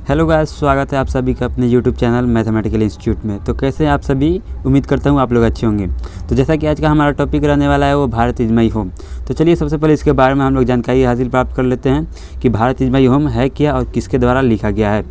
Hello guys, स्वागत है आप सभी का अपने यूट्यूब चैनल मैथमेटिकल इंस्टीट्यूट में। तो कैसे हैं आप सभी? उम्मीद करता हूँ आप लोग अच्छे होंगे। तो जैसा कि आज का हमारा टॉपिक रहने वाला है वो भारत इज माई होम। तो चलिए सबसे पहले इसके बारे में हम लोग जानकारी हासिल प्राप्त कर लेते हैं कि भारत इज माई होम है क्या और किसके द्वारा लिखा गया है।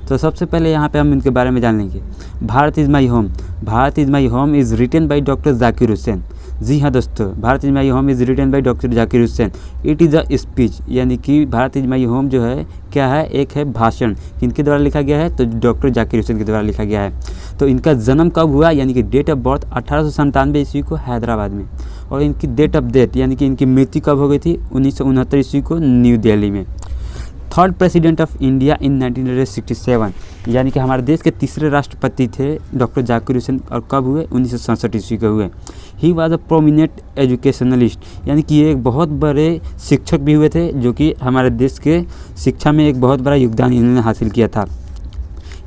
तो सबसे पहले यहाँ पे हम इनके बारे में जान लेंगे। Bharat is my home. Bharat is my home is written by doctor Zakir Hussain. जी हाँ दोस्तों, Bharat is my home is written by doctor Zakir Hussain. It is a speech, यानी कि भारत इज़ माई होम जो है क्या है, एक है भाषण। किनके द्वारा लिखा गया है? तो डॉक्टर जाकिर हुसैन के द्वारा लिखा गया है। तो इनका जन्म कब हुआ, यानी कि डेट ऑफ बर्थ 1897 ईस्वी को हैदराबाद में, और इनकी डेट ऑफ डेथ यानी कि इनकी मृत्यु कब हो गई थी? 1969 ईस्वी को न्यू दिल्ली में। Third president of India in 1967, यानी कि हमारे देश के तीसरे राष्ट्रपति थे डॉक्टर जाकिर हुसैन, और कब हुए? 1967 ईस्वी को हुए। He was a prominent educationalist, यानी कि ये एक बहुत बड़े शिक्षक भी हुए थे, जो कि हमारे देश के शिक्षा में एक बहुत बड़ा योगदान इन्होंने हासिल किया था।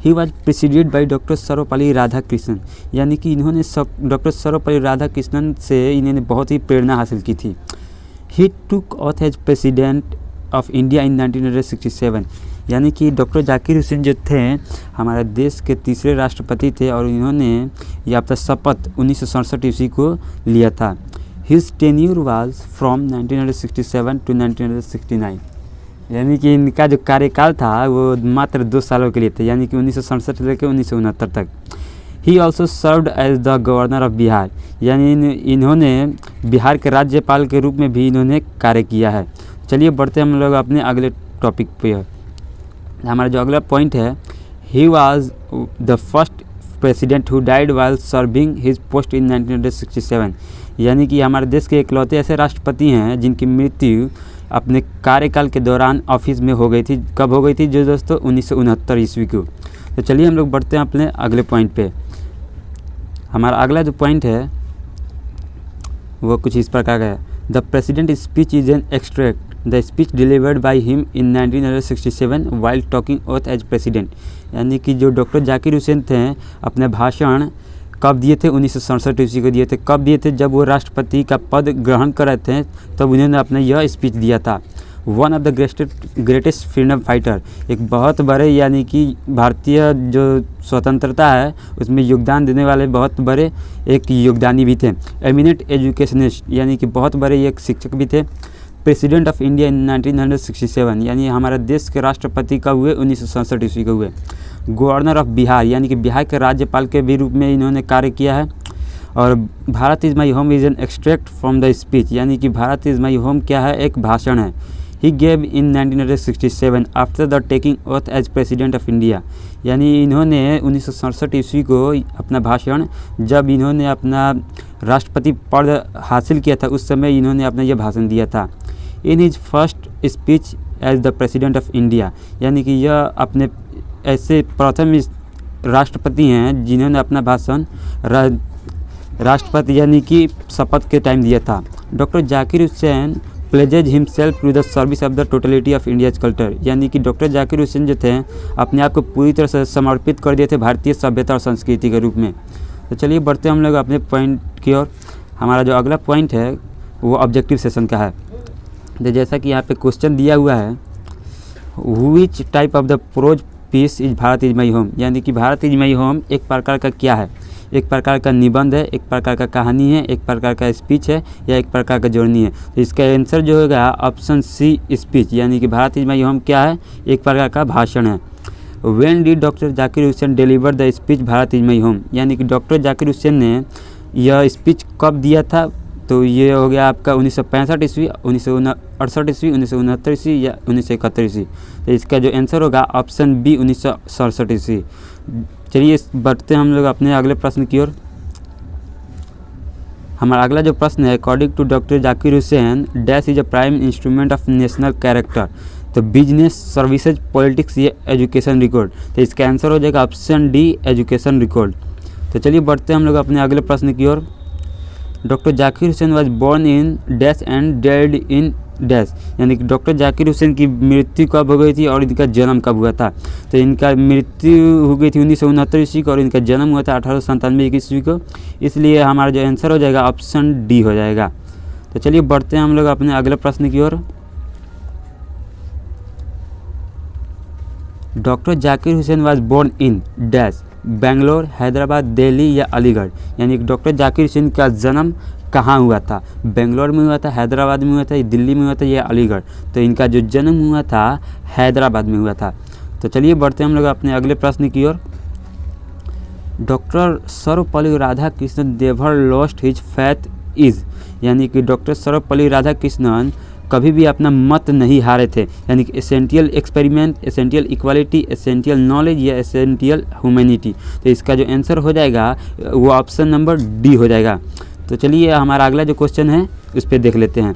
He was preceded by doctor Sarvepalli Radhakrishnan, यानी कि इन्होंने डॉक्टर सर्वपल्ली राधाकृष्णन से इन्होंने बहुत ही प्रेरणा हासिल की थी। He took oath as president of India in 1967, यानी कि डॉक्टर जाकिर हुसैन जो थे हमारे देश के तीसरे राष्ट्रपति थे, और इन्होंने यह अपना शपथ 1967 ईस्वी को लिया था। His tenure was from 1967 to 1969, यानी कि इनका जो कार्यकाल था वो मात्र 2 सालों के लिए थे, यानी कि 1967 से लेकर 1969 तक। He also served as the governor of Bihar, यानी इन्होंने बिहार के राज्यपाल के रूप में भी इन्होंने कार्य किया है। चलिए बढ़ते हम लोग अपने अगले टॉपिक पे। हमारा जो अगला पॉइंट है, he was the first president who died while serving his post इन 1967, यानी कि हमारे देश के इकलौते ऐसे राष्ट्रपति हैं जिनकी मृत्यु अपने कार्यकाल के दौरान ऑफिस में हो गई थी। कब हो गई थी जो दोस्तों? 1969 ईस्वी को। तो चलिए हम लोग बढ़ते हैं अपने अगले पॉइंट पे। हमारा अगला जो पॉइंट है वो कुछ इस प्रकार का है। The president speech is an extract the speech delivered by him in 1967 while talking oath as president, यानी कि जो डॉक्टर जाकिर हुसैन थे अपने भाषण कब दिए थे? 1967 ईस्वी को दिए थे। कब दिए थे? जब वो राष्ट्रपति का पद ग्रहण कर रहे थे, तब उन्होंने अपना यह स्पीच दिया था। One of the greatest freedom fighter, एक बहुत बड़े यानी कि भारतीय जो स्वतंत्रता है उसमें योगदान देने वाले बहुत बड़े एक योगदानी भी थे। एमिनेंट एजुकेशनिस्ट, यानी कि बहुत बड़े एक शिक्षक भी थे। प्रेसिडेंट ऑफ इंडिया इन 1967, यानी हमारे देश के राष्ट्रपति कब हुए? 1967 ईस्वी को हुए। गवर्नर ऑफ बिहार, यानी कि बिहार के राज्यपाल के भी रूप में इन्होंने कार्य किया है। और Bharat is my home is an extract from the speech, यानी कि भारत इज़ माई होम क्या है? एक भाषण है। He gave in 1967 after the taking oath as president of India, यानी इन्होंने 1967 ईस्वी को अपना भाषण, जब इन्होंने अपना राष्ट्रपति पद हासिल किया था उस समय इन्होंने अपना यह भाषण दिया था। In his first speech as the president of India, यानी कि यह अपने ऐसे प्रथम राष्ट्रपति हैं जिन्होंने अपना भाषण राष्ट्रपति यानी कि शपथ के टाइम दिया था। Doctor Zakir Hussain pledges himself to the service of the totality of India's culture, यानी कि डॉक्टर जाकिर हुसैन जो थे अपने आप को पूरी तरह से समर्पित कर दिए थे भारतीय सभ्यता और संस्कृति के रूप में। तो चलिए बढ़ते हम लोग अपने पॉइंट की ओर। हमारा जो अगला पॉइंट है वो ऑब्जेक्टिव सेशन का है। तो जैसा कि यहाँ पे क्वेश्चन दिया हुआ है, which type of the prose piece is Bharat is my home, यानी कि भारत इज माई होम एक प्रकार का क्या है? एक प्रकार का निबंध है, एक प्रकार का कहानी है, एक प्रकार का स्पीच है, या एक प्रकार का जोड़नी है? तो इसका आंसर जो होगा ऑप्शन सी, स्पीच, यानी कि भारत इज माई होम क्या है? एक प्रकार का भाषण है। When did doctor Zakir Hussain deliver the speech Bharat is my home, यानी कि डॉक्टर जाकिर हुसैन ने यह स्पीच कब दिया था? तो ये हो गया आपका 1965 ईस्वी, 1968 ईस्वी, 1969 ईस्वी या 1971 ईस्वी। तो इसका जो आंसर होगा ऑप्शन बी, 1967 ईस्वी। चलिए बढ़ते हम लोग अपने अगले प्रश्न की ओर। हमारा अगला जो प्रश्न है, according to doctor Zakir Hussain dash is a prime instrument of national character, तो बिजनेस, सर्विसेज, पॉलिटिक्स या एजुकेशन रिकॉर्ड? तो इसका आंसर हो जाएगा ऑप्शन डी, एजुकेशन रिकॉर्ड। तो चलिए बढ़ते हम लोग अपने अगले प्रश्न की ओर। Doctor Zakir Hussain was born in dash and dead in dash, यानी कि डॉक्टर जाकिर हुसैन की मृत्यु कब हो गई थी और इनका जन्म कब हुआ था? तो इनका मृत्यु हो गई थी 1969 ईस्वी को, और इनका जन्म हुआ था 1897 ईस्वी को। इसलिए हमारा जो आंसर हो जाएगा ऑप्शन डी हो जाएगा। तो चलिए बढ़ते हैं हम लोग अपने अगले प्रश्न की ओर। Doctor Zakir Hussain was born in dash Bangalore, Hyderabad, Delhi या अलीगढ़। यानी कि डॉक्टर जाकिर हुसैन का जन्म कहाँ हुआ था? बेंगलोर में हुआ था, हैदराबाद में हुआ था, दिल्ली में हुआ था या अलीगढ़? तो इनका जो जन्म हुआ था हैदराबाद में हुआ था। तो चलिए बढ़ते हैं हम लोग अपने अगले प्रश्न की ओर। Doctor Sarvepalli Radhakrishnan never lost his faith is. यानी कि डॉक्टर सर्वपल्ली राधाकृष्णन कभी भी अपना मत नहीं हारे थे। यानी कि essential experiment, essential equality, essential knowledge या एसेंशियल ह्यूमैनिटी। तो इसका जो आंसर हो जाएगा वो ऑप्शन नंबर डी हो जाएगा। तो चलिए हमारा अगला जो क्वेश्चन है उस पर देख लेते हैं।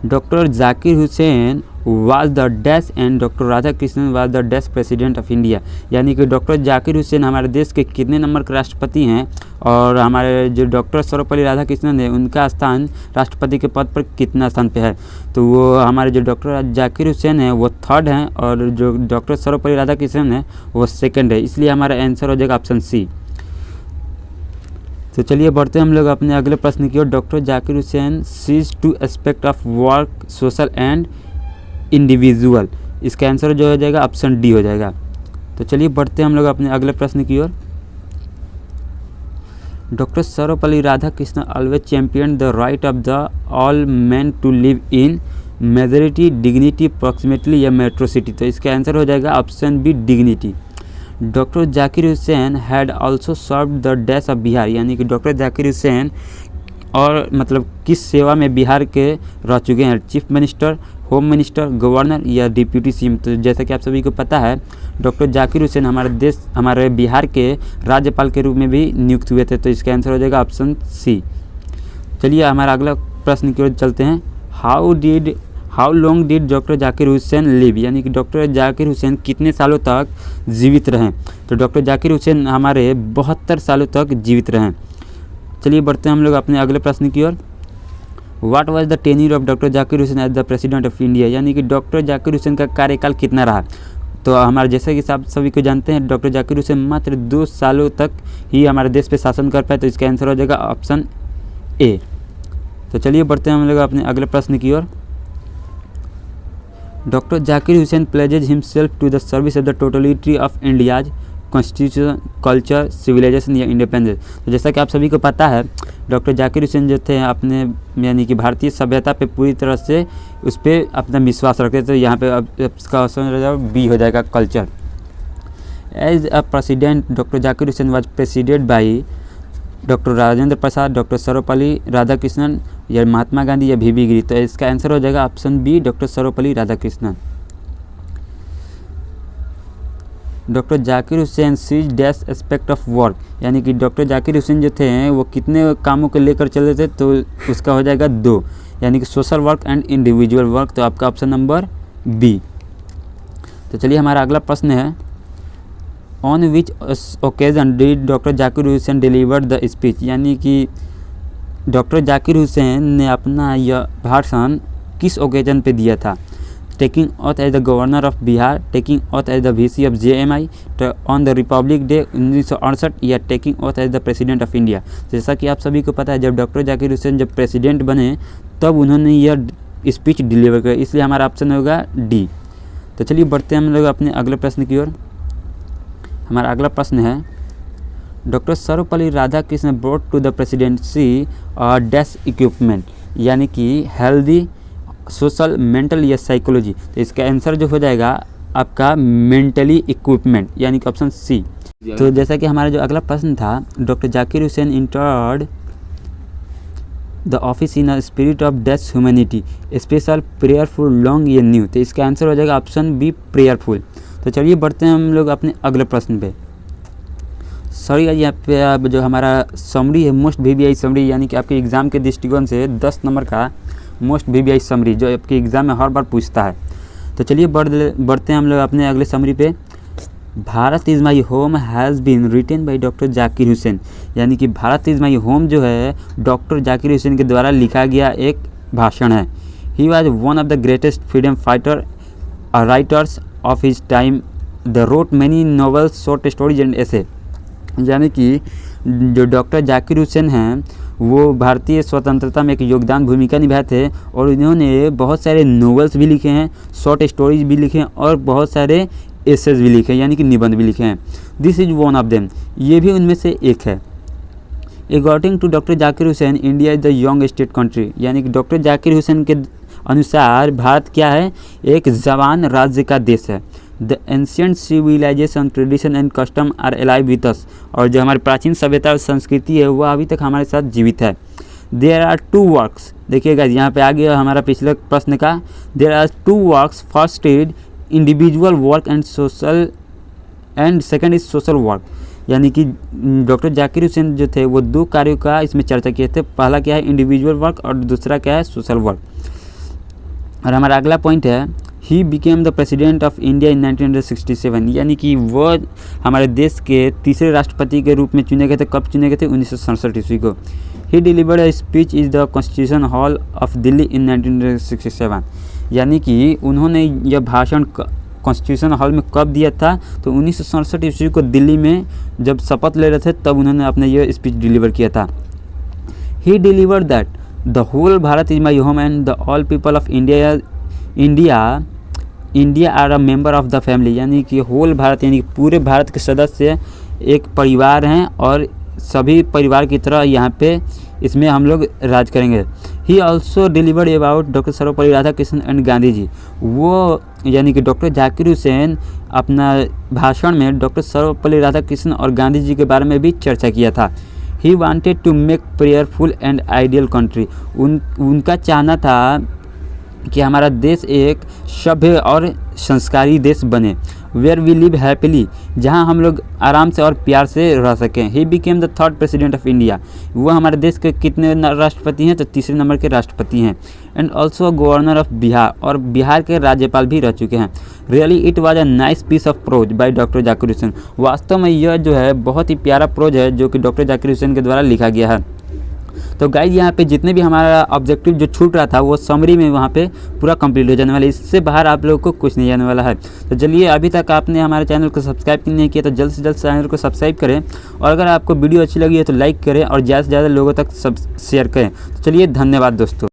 Doctor Zakir Hussain was the dash and doctor Radhakrishnan was the dash president of India. यानी कि डॉक्टर जाकिर हुसैन हमारे देश के कितने नंबर के राष्ट्रपति हैं और हमारे जो डॉक्टर सर्वपल्ली राधाकृष्णन है उनका स्थान राष्ट्रपति के पद पर कितना स्थान पे है? तो वो हमारे जो डॉक्टर जाकिर हुसैन है वो थर्ड हैं और जो डॉक्टर सर्वपल्ली राधाकृष्णन है वो सेकेंड है। इसलिए हमारा आंसर हो जाएगा ऑप्शन सी। तो चलिए बढ़ते हैं हम लोग अपने अगले प्रश्न की ओर। Doctor Zakir Hussain sees two aspect of work social and individual. इसका आंसर जो हो जाएगा ऑप्शन डी हो जाएगा। तो चलिए बढ़ते हैं हम लोग अपने अगले प्रश्न की ओर। Doctor Sarvepalli Radhakrishnan always champion the right of the all man to live in majority, dignity, proximately या मेट्रो सिटी। तो इसका आंसर हो जाएगा option B dignity. Doctor Zakir Hussain had also serve the dash of Bihar. यानी कि डॉक्टर जाकिर हुसैन और मतलब किस सेवा में बिहार के रह चुके हैं? Chief minister, home minister, governor या डिप्यूटी सीएम। तो जैसा कि आप सभी को पता है डॉक्टर जाकिर हुसैन हमारे बिहार के राज्यपाल के रूप में भी नियुक्त हुए थे। तो इसका आंसर हो जाएगा ऑप्शन सी। चलिए हमारा अगला प्रश्न की ओर चलते हैं। How long did doctor Zakir Hussain live? यानी कि डॉक्टर जाकिर हुसैन कितने सालों तक जीवित रहें? तो डॉक्टर जाकिर हुसैन हमारे 72 सालों तक जीवित रहें। चलिए बढ़ते हैं हम लोग अपने अगले प्रश्न की ओर। What was the tenure of doctor Zakir Hussain as the president of India? यानी कि डॉक्टर जाकिर हुसैन का कार्यकाल कितना रहा? तो हमारे जैसे कि आप सभी को जानते हैं डॉक्टर जाकिर हुसैन मात्र 2 सालों तक ही हमारे देश पे शासन कर पाए। तो इसका आंसर हो जाएगा ऑप्शन ए। तो चलिए बढ़ते हैं हम लोग अपने अगले प्रश्न की ओर। Doctor Zakir Hussain pledges himself to the service of the totality of India's constitution, culture, civilisation या इंडिपेंडेंस। तो जैसा कि आप सभी को पता है डॉक्टर जाकिर हुसैन जो थे अपने यानी कि भारतीय सभ्यता पे पूरी तरह से उस पर अपना विश्वास रखते थे। तो यहाँ पे अब इसका ऑप्शन बी हो जाएगा culture. As a president doctor Zakir Hussain was president by doctor Rajendra Prasad, doctor Sarvepalli Radhakrishnan या महात्मा गांधी या वी.बी. गिरी। तो इसका आंसर हो जाएगा option B doctor Sarvepalli Radhakrishnan. Doctor Zakir Hussain sees dash aspect of work. यानी कि डॉक्टर जाकिर हुसैन जो थे वो कितने कामों को लेकर चले थे? तो उसका हो जाएगा 2, यानी कि social work and individual work. तो आपका ऑप्शन नंबर बी। तो चलिए हमारा अगला प्रश्न है। On which occasion did doctor Zakir Hussain deliver the speech? यानी कि डॉक्टर जाकिर हुसैन ने अपना यह भाषण किस ओकेजन पे दिया था? Taking oath as the governor of Bihar, taking oath as the VC of JMI, on the Republic Day 1968 या taking oath as the president of India. जैसा कि आप सभी को पता है जब डॉक्टर जाकिर हुसैन जब प्रेसिडेंट बने तब उन्होंने यह स्पीच डिलीवर किया, इसलिए हमारा ऑप्शन होगा डी। तो चलिए बढ़ते हैं हम लोग अपने अगले प्रश्न की ओर। हमारा अगला प्रश्न है doctor Sarvepalli Radhakrishnan brought to the presidency dash equipment. यानी कि हेल्दी, सोशल, मेंटल या साइकोलॉजी। तो इसका आंसर जो हो जाएगा आपका मेंटली इक्विपमेंट, यानी कि ऑप्शन सी। तो जैसा कि हमारा जो अगला प्रश्न था doctor Zakir Hussain entered the office in a spirit of dash humanity, special, prayerful, long या न्यू। तो इसका आंसर हो जाएगा ऑप्शन बी प्रेयरफुल। तो चलिए बढ़ते हैं हम लोग अपने अगले प्रश्न पे। सॉरी यहाँ पे अब जो हमारा समरी है मोस्ट VBI समरी, यानी कि आपके एग्ज़ाम के दृष्टिकोण से 10 नंबर का मोस्ट VBI समरी जो आपके एग्ज़ाम में हर बार पूछता है। तो चलिए बढ़ते हैं हम लोग अपने अगले समरी पे। Bharat is my home has been written by doctor Zakir Hussain. यानी कि भारत इज़ माई होम जो है डॉक्टर जाकिर हुसैन के द्वारा लिखा गया एक भाषण है। He was one of the greatest freedom fighter writers of his time, the road many novels, short stories and ऐसे। यानी कि जो डॉक्टर जाकिर हुसैन हैं वो भारतीय स्वतंत्रता में एक योगदान भूमिका निभाए थे और इन्होंने बहुत सारे नॉवेल्स भी लिखे हैं, शॉर्ट स्टोरीज भी लिखे हैं और बहुत सारे एसेज भी लिखे हैं, यानी कि निबंध भी लिखे हैं। This is one of them, ये भी उनमें से एक है। According to doctor Zakir Hussain, India is the young state country, यानी कि डॉक्टर जाकिर हुसैन के अनुसार भारत क्या है, एक जवान राज्य का देश है। The ancient civilisation, tradition and custom are alive with us, और जो हमारी प्राचीन सभ्यता और संस्कृति है वह अभी तक हमारे साथ जीवित है। देयर आर टू वर्क्स, देखिएगा यहाँ पे आ गया हमारा पिछले प्रश्न का। There are two works, first is individual work and social and second is social work, यानी कि डॉक्टर जाकिर हुसैन जो थे वो दो कार्यों का इसमें चर्चा किए थे। पहला क्या है, इंडिविजुअल वर्क, और दूसरा क्या है, सोशल वर्क। और हमारा अगला पॉइंट है, he became the president of India in 1967, यानी कि वो हमारे देश के तीसरे राष्ट्रपति के रूप में चुने गए थे। कब चुने गए थे, 1967 ईस्वी को। He delivered a speech is the constitution hall of Delhi in 1967, यानी कि उन्होंने यह भाषण कॉन्स्टिट्यूशन हॉल में कब दिया था, तो 1967 ईस्वी को दिल्ली में जब शपथ ले रहे थे तब उन्होंने अपने यह स्पीच डिलीवर किया था। He delivered that the whole Bharat is my home and the all people of India are a member of the family, यानी कि होल भारत यानी कि पूरे भारत के सदस्य एक परिवार हैं और सभी परिवार की तरह यहाँ पे इसमें हम लोग राज करेंगे। He also delivered about doctor Sarvepalli Radhakrishnan and Gandhi ji, वो यानी कि डॉक्टर जाकिर हुसैन अपना भाषण में डॉक्टर सर्वपल्ली राधाकृष्णन और गांधी जी के बारे में भी चर्चा किया था। He wanted to make prayerful and ideal country, उनका चाहना था कि हमारा देश एक सभ्य और संस्कारी देश बने। वेयर वी लिव हैप्पीली, जहाँ हम लोग आराम से और प्यार से रह सकें। He became the third president of India, वो हमारे देश के कितने राष्ट्रपति हैं, तो तीसरे नंबर के राष्ट्रपति हैं। And also governor of Bihar, और बिहार के राज्यपाल भी रह चुके हैं। Really it was a nice piece of prose by doctor Zakir Hussain, वास्तव में यह जो है बहुत ही प्यारा प्रोज है जो कि डॉक्टर जाकिर हुसैन के द्वारा लिखा गया है। तो गाइज यहाँ पे जितने भी हमारा ऑब्जेक्टिव जो छूट रहा था वो समरी में वहाँ पे पूरा कंप्लीट हो जाने वाला है, इससे बाहर आप लोगों को कुछ नहीं जाने वाला है। तो चलिए, अभी तक आपने हमारे चैनल को सब्सक्राइब नहीं किया तो जल्द से जल्द चैनल को सब्सक्राइब करें, और अगर आपको वीडियो अच्छी लगी है तो लाइक करें और ज़्यादा से ज़्यादा लोगों तक शेयर करें। तो चलिए, धन्यवाद दोस्तों।